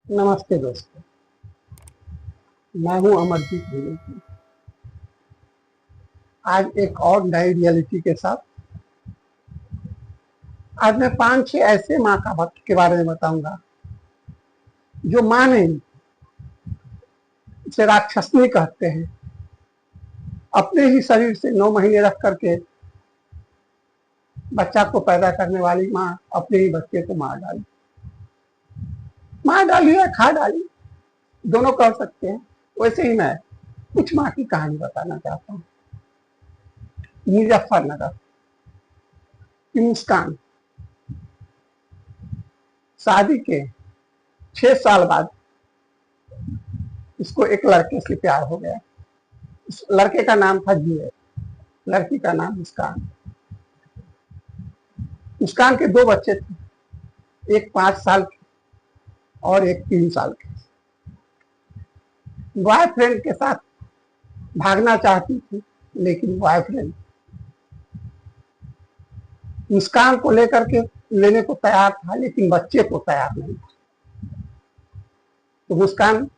नमस्ते दोस्तों, मैं हूं अमरजीत भूलेजी। आज एक और नई रियलिटी के साथ आज मैं 5-6 ऐसे माँ का भक्त के बारे में बताऊंगा जो माँ नहीं, इसे राक्षसनी कहते हैं। अपने ही शरीर से 9 महीने रख करके बच्चा को पैदा करने वाली माँ अपने ही बच्चे को मार डाली या खा डाली, दोनों कह सकते हैं। वैसे ही मैं कुछ माँ की कहानी बताना चाहता हूँ। मुजफ्फरनगर की मुस्कान शादी के 6 साल बाद उसको एक लड़के से प्यार हो गया। उस लड़के का नाम था जुए, लड़की का नाम मुस्कान। मुस्कान के 2 बच्चे थे, एक 5 साल के और एक 3 साल के। बॉयफ्रेंड के साथ भागना चाहती थी, लेकिन बॉयफ्रेंड मुस्कान को लेकर के लेने को तैयार था, लेकिन बच्चे को तैयार नहीं था। तो मुस्कान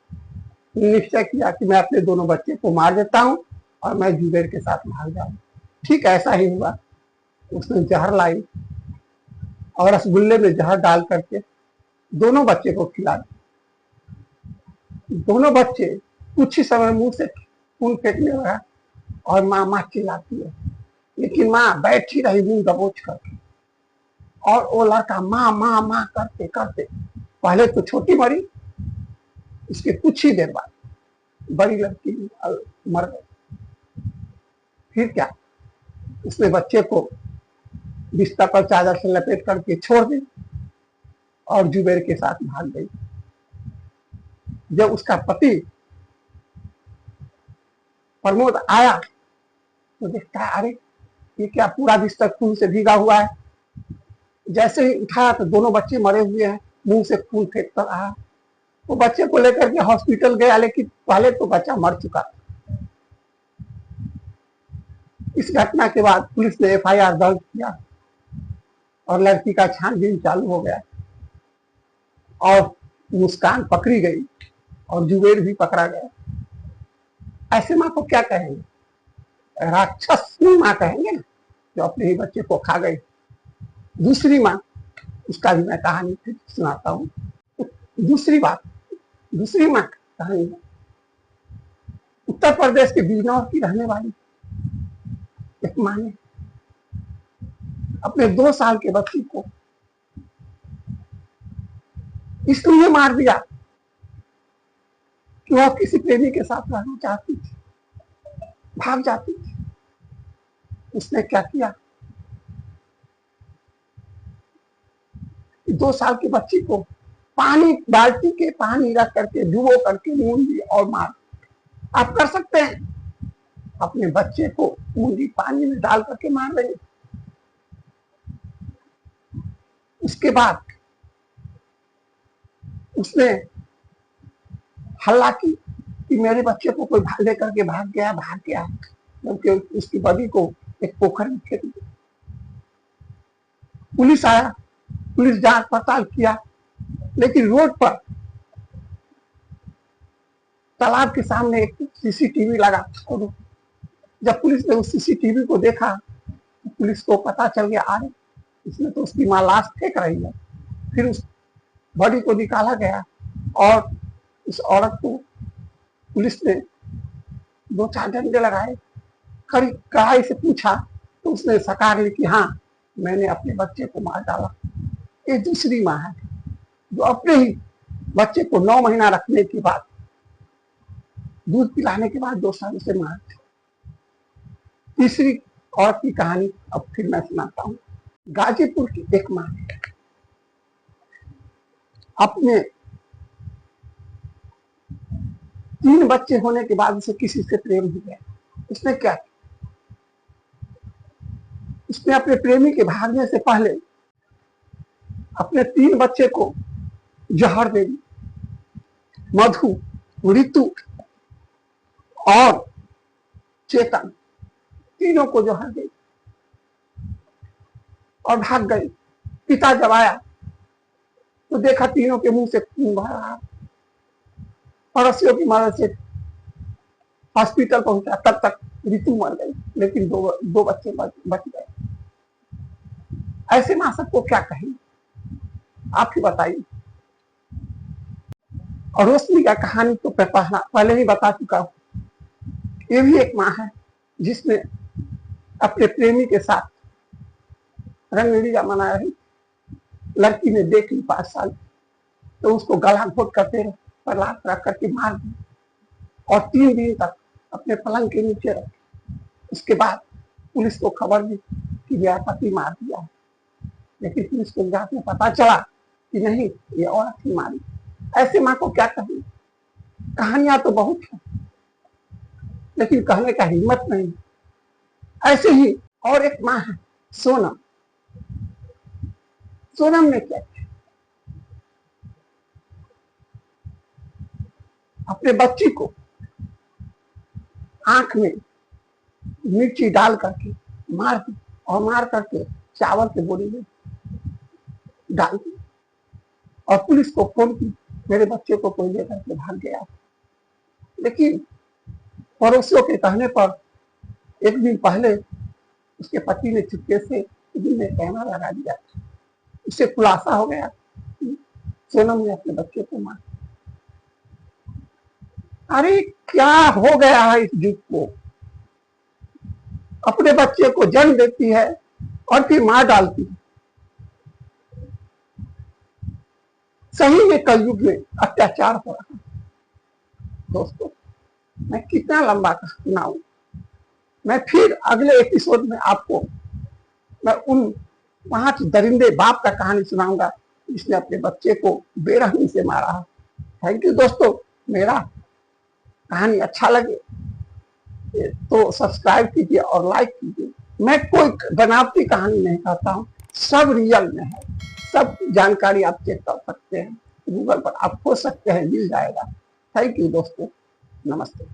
ने निश्चय किया कि मैं अपने दोनों बच्चे को मार देता हूँ और मैं जुबेर के साथ भाग जाऊँ। ठीक ऐसा ही हुआ। उसने जहर लाई और रसगुल्ले में जहर डाल करके दोनों बच्चे को खिला दिया। दोनों बच्चे कुछ ही समय मुंह से खून फेंकने लगा और माँ माँ चिल्लाती है, लेकिन माँ बैठी रही मुंह दबोच करके। और वो लड़का माँ माँ माँ करते करते पहले तो छोटी मरी, उसके कुछ ही देर बाद बड़ी लड़की मर गई। फिर क्या, उसने बच्चे को बिस्तर पर चादर से लपेट करके छोड़ दी और जुबेर के साथ भाग गई। जब उसका पति प्रमोद आया तो देखता है, अरे ये क्या, पूरा बिस्तर खून से भीगा हुआ है। जैसे ही उठाया तो दोनों बच्चे मरे हुए हैं, मुंह से खून फेंकता रहा। वो बच्चे को लेकर के हॉस्पिटल गया, लेकिन पहले तो बच्चा मर चुका था। इस घटना के बाद पुलिस ने FIR दर्ज किया और लड़की का छानबीन चालू हो गया और मुस्कान पकड़ी गई और जुबेर भी पकड़ा गया। ऐसे माँ को क्या कहेंगे? राक्षसनी माँ कहेंगे ना, जो अपने ही बच्चे को खा गई। दूसरी माँ, उसका भी मैं कहानी सुनाता हूँ। दूसरी माँ कहानी है उत्तर प्रदेश के बिजनौर की रहने वाली एक माँ ने अपने 2 साल के बच्ची को इसलिए मार दिया कि वह किसी प्रेमी के साथ रहना चाहती थी, भाग जाती थी। उसने क्या किया, 2 साल की बच्ची को बाल्टी के पानी रख करके डुबो करके मूंदी और मार। आप कर सकते हैं? अपने बच्चे को मूंदी पानी में डाल करके मार रहे। उसके बाद उसने हल्ला की कि मेरे बच्चे को कोई लेकर के भाग गया, क्योंकि उसकी बॉडी को एक पोखर में फेंक दिया। पुलिस आया, पुलिस जांच पड़ताल किया, लेकिन रोड पर तालाब के सामने एक CCTV लगा। और जब पुलिस ने उस CCTV को देखा तो पुलिस को पता चल गया, अरे इसमें तो उसकी माँ लाश फेंक रही है। फिर उस बॉडी को निकाला गया और उस औरत को पुलिस ने 2-4 डंडे लगाए, कड़ाई से पूछा तो उसने सकार ली कि हाँ, मैंने अपने बच्चे को मार डाला। ये दूसरी माँ है जो अपने ही बच्चे को 9 महीना रखने के बाद, दूध पिलाने के बाद 2 साल से मार। तीसरी औरत की कहानी अब फिर मैं सुनाता हूँ। गाजीपुर की एक माँ अपने 3 बच्चे होने के बाद उसे किसी से प्रेम हो गया। उसने क्या किया, उसने अपने प्रेमी के भागने से पहले अपने 3 बच्चे को जहर दे दी। मधु, ऋतु और चेतन, तीनों को जहर दे और भाग गई। पिता जब आया तो देखा तीनों के मुंह से खून बह रहा। पड़ोसियों की मदद से हॉस्पिटल पहुंचा, तब तक रितु मर गई, लेकिन दो बच्चे बच गए। ऐसे माँ सबको क्या कहें, आप ही बताइए। और रोशनी का कहानी तो पहले ही बता चुका हूं। ये भी एक माँ है जिसने अपने प्रेमी के साथ रंगलीला मना रही। लड़की ने देख ली 5 साल, तो उसको गला घोट करते रहे, प्रहलाद रख करके मार दी और 3 दिन तक अपने पलंग के नीचे रखे। उसके बाद पुलिस को खबर दी कि मेरा पति मार दिया है, लेकिन पुलिस को जांच में पता चला कि नहीं, ये औरत ही मारी। ऐसे माँ को क्या कहें, कहानियां तो बहुत है, लेकिन कहने का हिम्मत नहीं। ऐसे ही और एक माँ है सोनम। सोनम ने क्या किया, अपने बच्ची को आंख में मिर्ची डाल करके मार दी और मार करके चावल के बोरी में डाल दी और पुलिस को फोन की, मेरे बच्चे को कोई लेकर के भाग गया। लेकिन पड़ोसियों के कहने पर एक दिन पहले उसके पति ने चुपके से टीवी में कैमरा लगा दिया। उससे खुलासा हो गया कि सोनम ने अपने बच्चे को मारा। अरे क्या हो गया है इस युग को, अपने बच्चे को जन्म देती है और फिर मार डालती है। सही में कलयुग में अत्याचार हो रहा है। दोस्तों, मैं कितना लंबा सुनाऊं, मैं फिर अगले एपिसोड में आपको मैं उन 5 दरिंदे बाप का कहानी सुनाऊंगा जिसने अपने बच्चे को बेरहमी से मारा है। थैंक यू दोस्तों। मेरा कहानी अच्छा लगे तो सब्सक्राइब कीजिए और लाइक कीजिए। मैं कोई बनावटी कहानी नहीं कहता हूँ, सब रियल में है। सब जानकारी आप चेक कर सकते हैं, गूगल पर आप खोज सकते हैं, मिल जाएगा। थैंक यू दोस्तों, नमस्ते।